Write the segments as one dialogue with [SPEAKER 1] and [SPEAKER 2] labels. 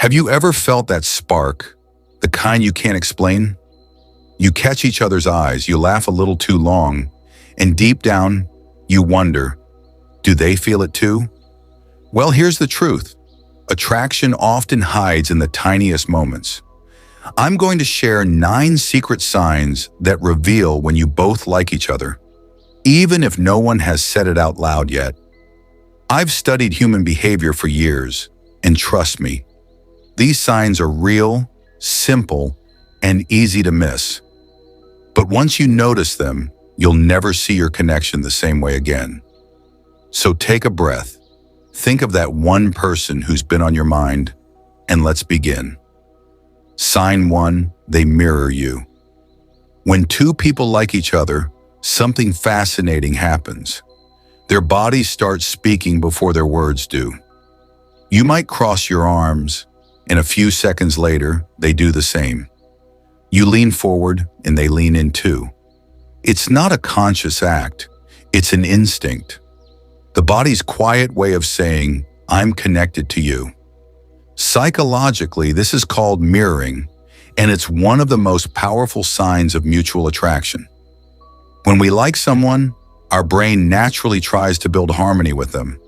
[SPEAKER 1] Have you ever felt that spark, the kind you can't explain? You catch each other's eyes, you laugh a little too long, and deep down, you wonder, do they feel it too? Well, here's the truth. Attraction often hides in the tiniest moments. I'm going to share 9 secret signs that reveal when you both like each other, even if no one has said it out loud yet. I've studied human behavior for years, and trust me, these signs are real, simple, and easy to miss. But once you notice them, you'll never see your connection the same way again. So take a breath. Think of that one person who's been on your mind, and let's begin. Sign 1, they mirror you. When 2 people like each other, something fascinating happens. Their bodies start speaking before their words do. You might cross your arms, and a few seconds later, they do the same. You lean forward, and they lean in too. It's not a conscious act, it's an instinct. The body's quiet way of saying, I'm connected to you. Psychologically, this is called mirroring, and it's one of the most powerful signs of mutual attraction. When we like someone, our brain naturally tries to build harmony with them,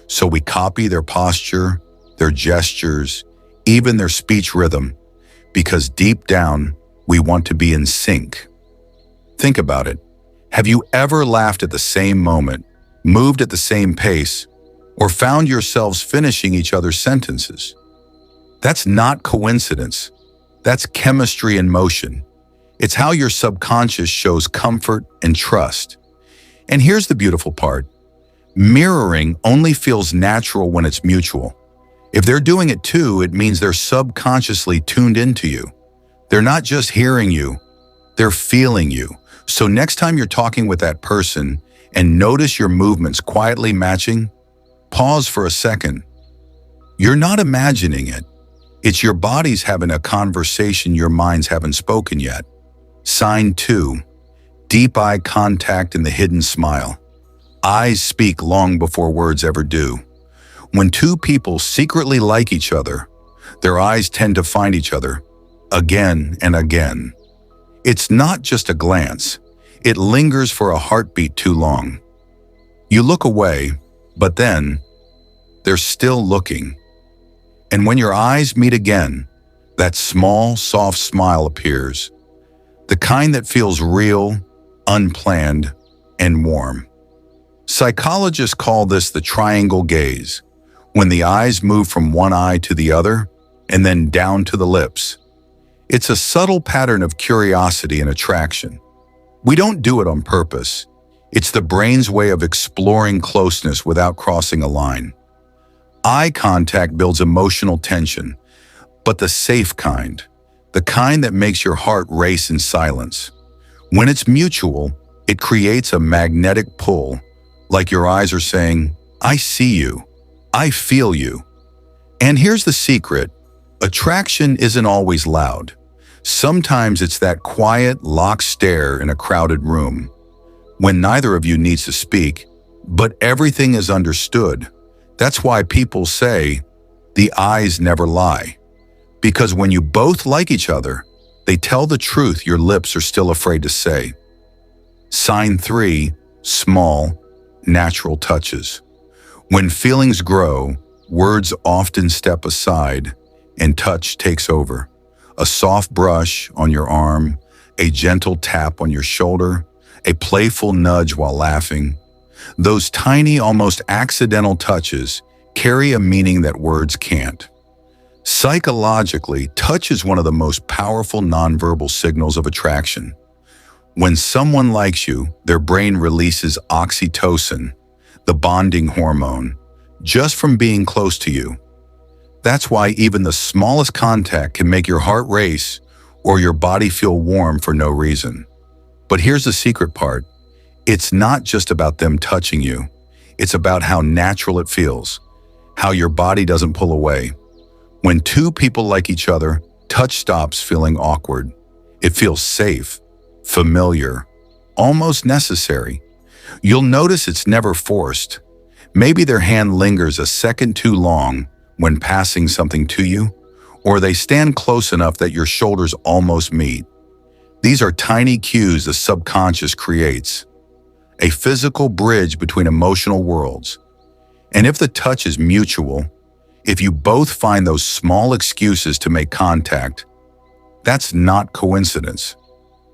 [SPEAKER 1] so we copy their posture, their gestures, even their speech rhythm, because deep down, we want to be in sync. Think about it. Have you ever laughed at the same moment, moved at the same pace, or found yourselves finishing each other's sentences? That's not coincidence. That's chemistry in motion. It's how your subconscious shows comfort and trust. And here's the beautiful part. Mirroring only feels natural when it's mutual. If they're doing it too, it means they're subconsciously tuned into you. They're not just hearing you, they're feeling you. So next time you're talking with that person and notice your movements quietly matching, pause for a second. You're not imagining it. It's your bodies having a conversation your minds haven't spoken yet. Sign 2, deep eye contact and the hidden smile. Eyes speak long before words ever do. When 2 people secretly like each other, their eyes tend to find each other again and again. It's not just a glance. It lingers for a heartbeat too long. You look away, but then they're still looking. And when your eyes meet again, that small, soft smile appears. The kind that feels real, unplanned, and warm. Psychologists call this the triangle gaze, when the eyes move from one eye to the other and then down to the lips. It's a subtle pattern of curiosity and attraction. We don't do it on purpose. It's the brain's way of exploring closeness without crossing a line. Eye contact builds emotional tension, but the safe kind, the kind that makes your heart race in silence. When it's mutual, it creates a magnetic pull, like your eyes are saying, I see you, I feel you. And here's the secret, attraction isn't always loud. Sometimes it's that quiet, locked stare in a crowded room, when neither of you needs to speak, but everything is understood. That's why people say, the eyes never lie. Because when you both like each other, they tell the truth your lips are still afraid to say. Sign 3, small, natural touches. When feelings grow, words often step aside and touch takes over. A soft brush on your arm, a gentle tap on your shoulder, a playful nudge while laughing. Those tiny, almost accidental touches carry a meaning that words can't. Psychologically, touch is one of the most powerful nonverbal signals of attraction. When someone likes you, their brain releases oxytocin, the bonding hormone, just from being close to you. That's why even the smallest contact can make your heart race or your body feel warm for no reason. But here's the secret part. It's not just about them touching you. It's about how natural it feels, how your body doesn't pull away. When 2 people like each other, touch stops feeling awkward. It feels safe, familiar, almost necessary. You'll notice it's never forced. Maybe their hand lingers a second too long when passing something to you, or they stand close enough that your shoulders almost meet. These are tiny cues the subconscious creates, a physical bridge between emotional worlds. And if the touch is mutual, if you both find those small excuses to make contact, that's not coincidence.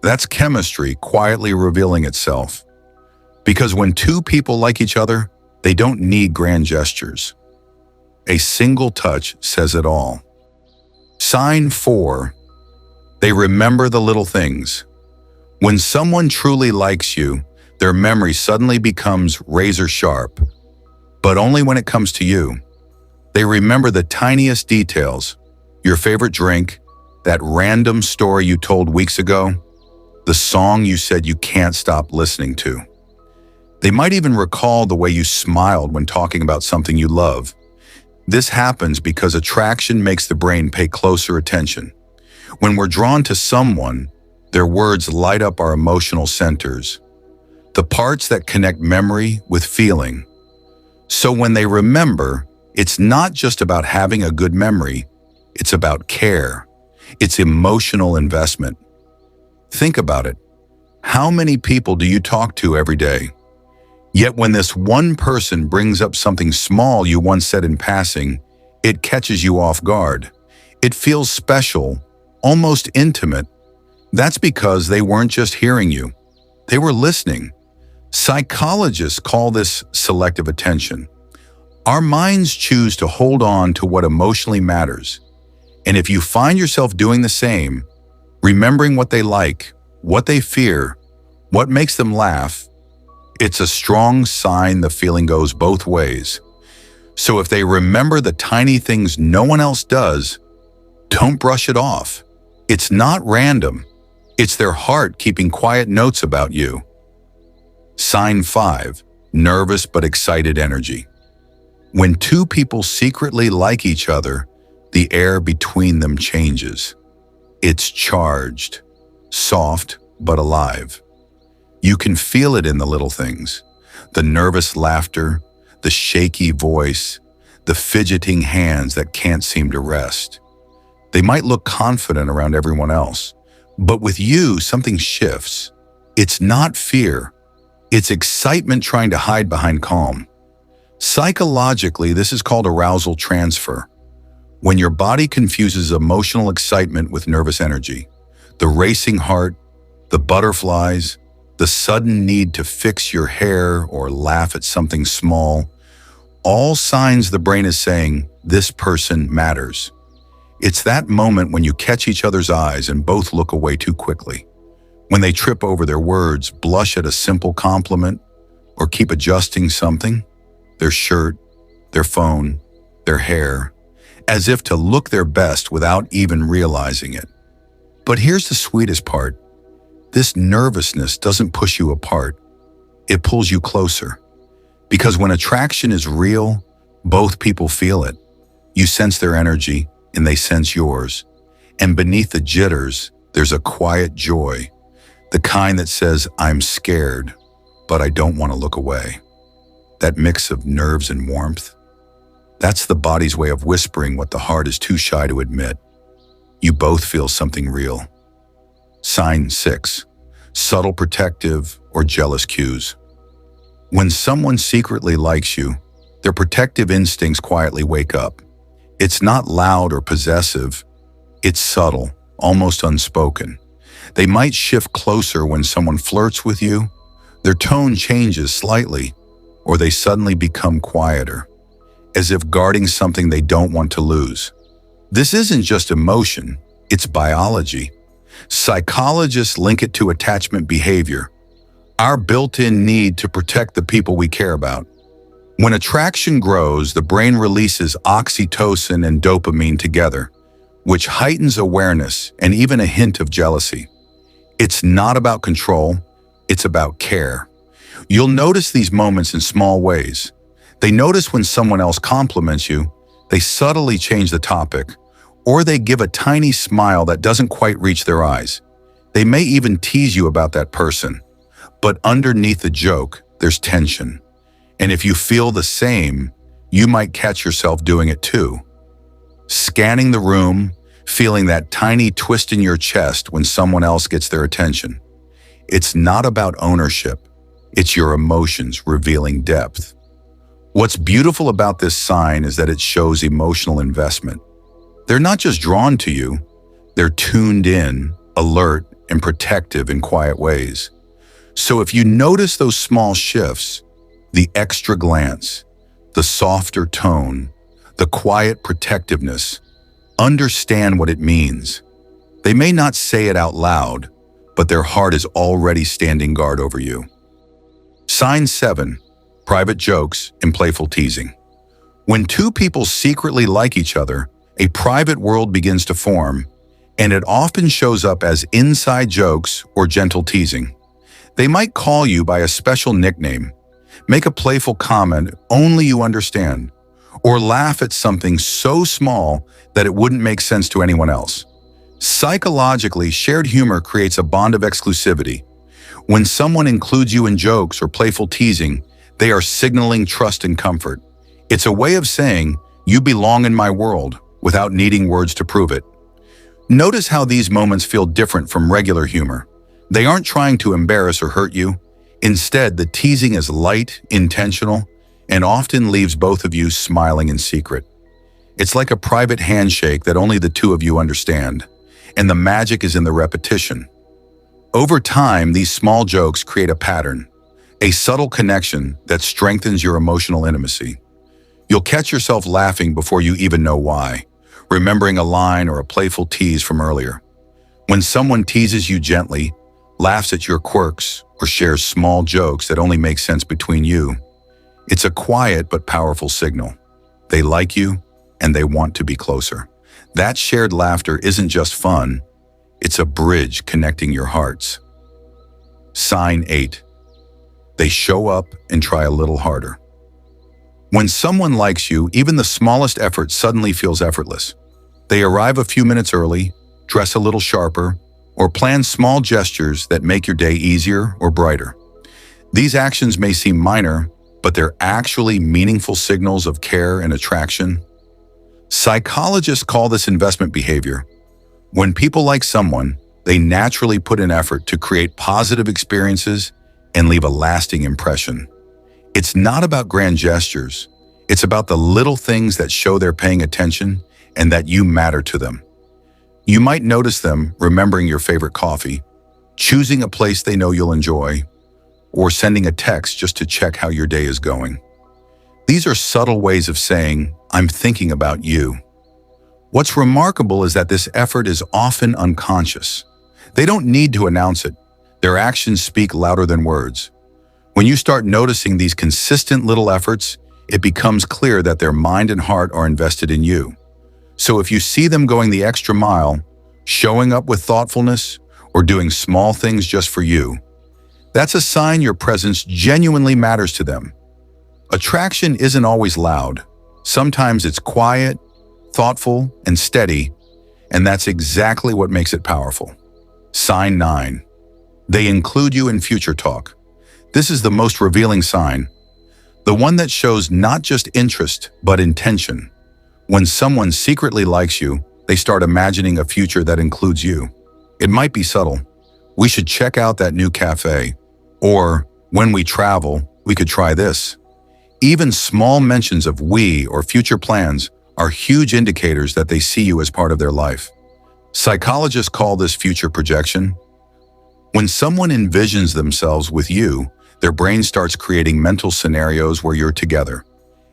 [SPEAKER 1] That's chemistry quietly revealing itself. Because when two people like each other, they don't need grand gestures. A single touch says it all. Sign 4. They remember the little things. When someone truly likes you, their memory suddenly becomes razor sharp. But only when it comes to you. They remember the tiniest details, your favorite drink, that random story you told weeks ago, the song you said you can't stop listening to. They might even recall the way you smiled when talking about something you love. This happens because attraction makes the brain pay closer attention. When we're drawn to someone, their words light up our emotional centers, the parts that connect memory with feeling. So when they remember, it's not just about having a good memory, it's about care. It's emotional investment. Think about it. How many people do you talk to every day? Yet when this one person brings up something small you once said in passing, it catches you off guard. It feels special, almost intimate. That's because they weren't just hearing you. They were listening. Psychologists call this selective attention. Our minds choose to hold on to what emotionally matters. And if you find yourself doing the same, remembering what they like, what they fear, what makes them laugh, it's a strong sign the feeling goes both ways. So if they remember the tiny things no one else does, don't brush it off. It's not random. It's their heart keeping quiet notes about you. Sign 5, nervous but excited energy. When two people secretly like each other, the air between them changes. It's charged, soft but alive. You can feel it in the little things, the nervous laughter, the shaky voice, the fidgeting hands that can't seem to rest. They might look confident around everyone else, but with you, something shifts. It's not fear. It's excitement trying to hide behind calm. Psychologically, this is called arousal transfer. When your body confuses emotional excitement with nervous energy, the racing heart, the butterflies, the sudden need to fix your hair or laugh at something small, all signs the brain is saying, this person matters. It's that moment when you catch each other's eyes and both look away too quickly. When they trip over their words, blush at a simple compliment, or keep adjusting something, their shirt, their phone, their hair, as if to look their best without even realizing it. But here's the sweetest part. This nervousness doesn't push you apart. It pulls you closer. Because when attraction is real, both people feel it. You sense their energy, and they sense yours. And beneath the jitters, there's a quiet joy. The kind that says, I'm scared, but I don't want to look away. That mix of nerves and warmth, that's the body's way of whispering what the heart is too shy to admit. You both feel something real. Sign 6, subtle protective or jealous cues. When someone secretly likes you, their protective instincts quietly wake up. It's not loud or possessive. It's subtle, almost unspoken. They might shift closer when someone flirts with you. Their tone changes slightly, or they suddenly become quieter, as if guarding something they don't want to lose. This isn't just emotion, it's biology. Psychologists link it to attachment behavior, our built-in need to protect the people we care about. When attraction grows, the brain releases oxytocin and dopamine together, which heightens awareness and even a hint of jealousy. It's not about control, it's about care. You'll notice these moments in small ways. They notice when someone else compliments you, they subtly change the topic, or they give a tiny smile that doesn't quite reach their eyes. They may even tease you about that person, but underneath the joke, there's tension. And if you feel the same, you might catch yourself doing it too. scanning the room, feeling that tiny twist in your chest when someone else gets their attention. It's not about ownership. It's your emotions revealing depth. What's beautiful about this sign is that it shows emotional investment. They're not just drawn to you, they're tuned in, alert, and protective in quiet ways. So if you notice those small shifts, the extra glance, the softer tone, the quiet protectiveness, understand what it means. They may not say it out loud, but their heart is already standing guard over you. Sign 7. Private jokes and playful teasing. When two people secretly like each other, a private world begins to form, and it often shows up as inside jokes or gentle teasing. They might call you by a special nickname, make a playful comment only you understand, or laugh at something so small that it wouldn't make sense to anyone else. Psychologically, shared humor creates a bond of exclusivity. When someone includes you in jokes or playful teasing, they are signaling trust and comfort. It's a way of saying, "You belong in my world," without needing words to prove it. Notice how these moments feel different from regular humor. They aren't trying to embarrass or hurt you. Instead, the teasing is light, intentional, and often leaves both of you smiling in secret. It's like a private handshake that only the two of you understand, and the magic is in the repetition. Over time, these small jokes create a pattern, a subtle connection that strengthens your emotional intimacy. You'll catch yourself laughing before you even know why, remembering a line or a playful tease from earlier. When someone teases you gently, laughs at your quirks, or shares small jokes that only make sense between you, it's a quiet but powerful signal. They like you, and they want to be closer. That shared laughter isn't just fun, it's a bridge connecting your hearts. Sign 8. They show up and try a little harder. When someone likes you, even the smallest effort suddenly feels effortless. They arrive a few minutes early, dress a little sharper, or plan small gestures that make your day easier or brighter. These actions may seem minor, but they're actually meaningful signals of care and attraction. Psychologists call this investment behavior. When people like someone, they naturally put in effort to create positive experiences and leave a lasting impression. It's not about grand gestures. It's about the little things that show they're paying attention and that you matter to them. You might notice them remembering your favorite coffee, choosing a place they know you'll enjoy, or sending a text just to check how your day is going. These are subtle ways of saying, "I'm thinking about you." What's remarkable is that this effort is often unconscious. They don't need to announce it. Their actions speak louder than words. When you start noticing these consistent little efforts, it becomes clear that their mind and heart are invested in you. So if you see them going the extra mile, showing up with thoughtfulness, or doing small things just for you, that's a sign your presence genuinely matters to them. Attraction isn't always loud. Sometimes it's quiet, thoughtful, and steady, and that's exactly what makes it powerful. Sign 9. They include you in future talk. This is the most revealing sign, the one that shows not just interest, but intention. When someone secretly likes you, they start imagining a future that includes you. It might be subtle. "We should check out that new cafe," or "When we travel, we could try this." Even small mentions of "we" or future plans are huge indicators that they see you as part of their life. Psychologists call this future projection. When someone envisions themselves with you, their brain starts creating mental scenarios where you're together.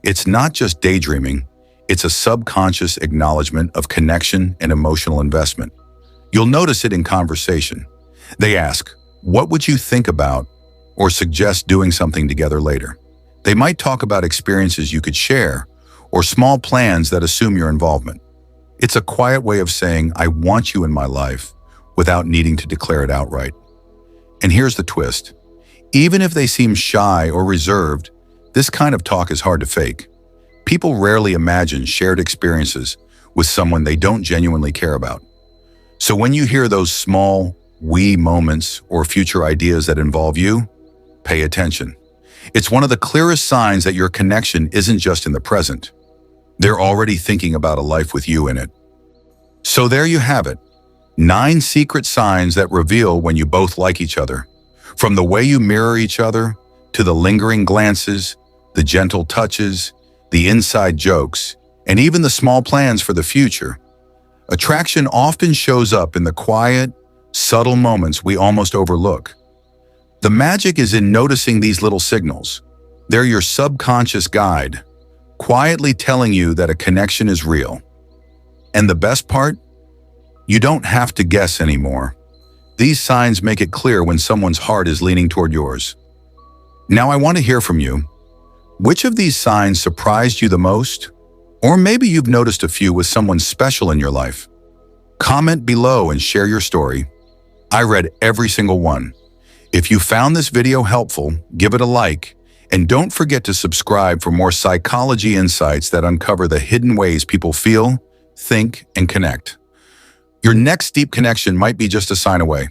[SPEAKER 1] It's not just daydreaming, it's a subconscious acknowledgement of connection and emotional investment. You'll notice it in conversation. They ask, "What would you think about?" or suggest doing something together later. They might talk about experiences you could share or small plans that assume your involvement. It's a quiet way of saying, "I want you in my life," without needing to declare it outright. And here's the twist. Even if they seem shy or reserved, this kind of talk is hard to fake. People rarely imagine shared experiences with someone they don't genuinely care about. So when you hear those small "we" moments or future ideas that involve you, pay attention. It's one of the clearest signs that your connection isn't just in the present. They're already thinking about a life with you in it. So there you have it. 9 secret signs that reveal when you both like each other. From the way you mirror each other, to the lingering glances, the gentle touches, the inside jokes, and even the small plans for the future. Attraction often shows up in the quiet, subtle moments we almost overlook. The magic is in noticing these little signals. They're your subconscious guide, quietly telling you that a connection is real. And the best part? You don't have to guess anymore. These signs make it clear when someone's heart is leaning toward yours. Now I want to hear from you. Which of these signs surprised you the most? Or maybe you've noticed a few with someone special in your life. Comment below and share your story. I read every single one. If you found this video helpful, give it a like, and don't forget to subscribe for more psychology insights that uncover the hidden ways people feel, think, and connect. Your next deep connection might be just a sign away.